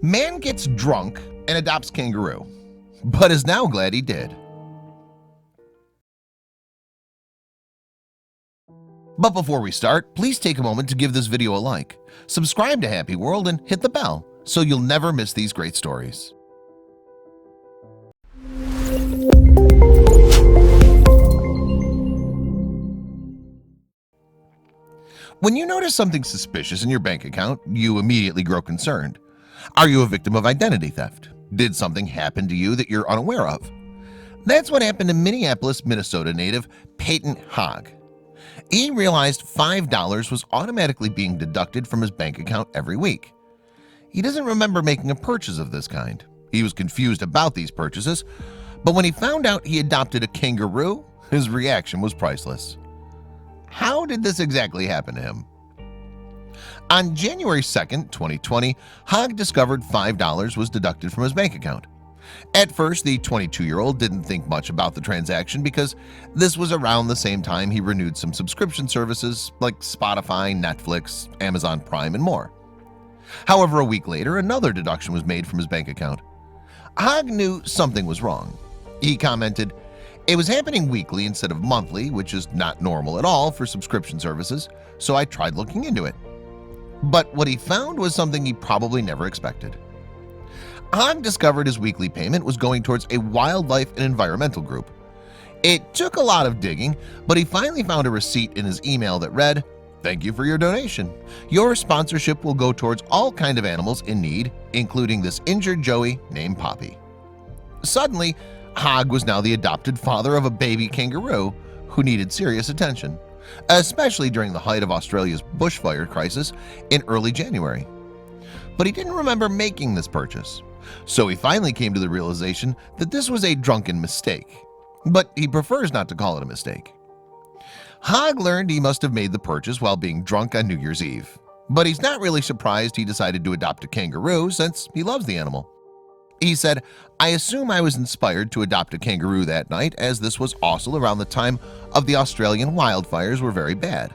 Man gets drunk and adopts kangaroo, but is now glad he did. But before we start, please take a moment to give this video a like, subscribe to Happy World, and hit the bell so you'll never miss these great stories. When you notice something suspicious in your bank account, you immediately grow concerned. Are you a victim of identity theft? Did something happen to you that you're unaware of? That's what happened to Minneapolis, Minnesota native Peyton Hogg. He realized $5 was automatically being deducted from his bank account every week. He doesn't remember making a purchase of this kind. He was confused about these purchases, but when he found out he adopted a kangaroo, his reaction was priceless. How did this exactly happen to him? On January 2nd, 2020, Hogg discovered $5 was deducted from his bank account. At first, the 22-year-old didn't think much about the transaction because this was around the same time he renewed some subscription services like Spotify, Netflix, Amazon Prime, and more. However, a week later, another deduction was made from his bank account. Hogg knew something was wrong. He commented, "It was happening weekly instead of monthly, which is not normal at all for subscription services, so I tried looking into it." But what he found was something he probably never expected. Hogg discovered his weekly payment was going towards a wildlife and environmental group. It took a lot of digging, but he finally found a receipt in his email that read, "Thank you for your donation. Your sponsorship will go towards all kinds of animals in need, including this injured joey named Poppy." Suddenly, Hogg was now the adopted father of a baby kangaroo who needed serious attention, especially during the height of Australia's bushfire crisis in early January. But he didn't remember making this purchase, so he finally came to the realization that this was a drunken mistake, but he prefers not to call it a mistake. Hogg learned he must have made the purchase while being drunk on New Year's Eve, but he's not really surprised he decided to adopt a kangaroo since he loves the animal. He said, "I assume I was inspired to adopt a kangaroo that night, as this was also around the time of the Australian wildfires were very bad."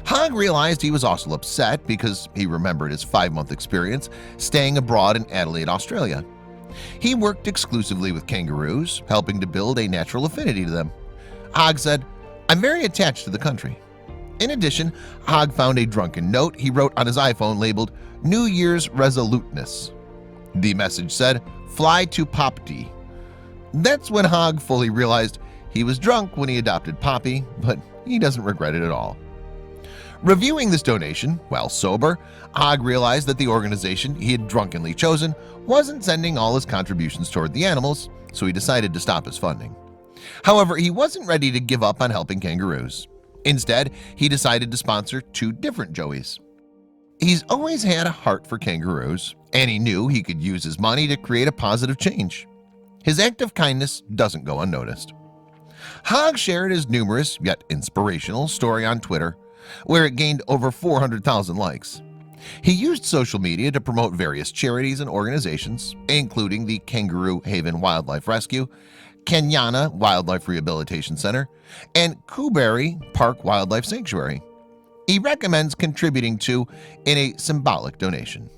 Hogg realized he was also upset because he remembered his 5-month experience staying abroad in Adelaide, Australia. He worked exclusively with kangaroos, helping to build a natural affinity to them. Hogg said, "I'm very attached to the country." In addition, Hogg found a drunken note he wrote on his iPhone labeled "New Year's Resoluteness." The message said, "Fly to Poppy." That's when Hogg fully realized he was drunk when he adopted Poppy, but he doesn't regret it at all. Reviewing this donation while sober, Hogg realized that the organization he had drunkenly chosen wasn't sending all his contributions toward the animals, so he decided to stop his funding. However, he wasn't ready to give up on helping kangaroos. Instead, he decided to sponsor 2 different joeys. He's always had a heart for kangaroos, and he knew he could use his money to create a positive change. His act of kindness doesn't go unnoticed. Hogg shared his numerous yet inspirational story on Twitter, where it gained over 400,000 likes. He used social media to promote various charities and organizations, including the Kangaroo Haven Wildlife Rescue, Kenyana Wildlife Rehabilitation Center, and Kuberry Park Wildlife Sanctuary. He recommends contributing to in a symbolic donation.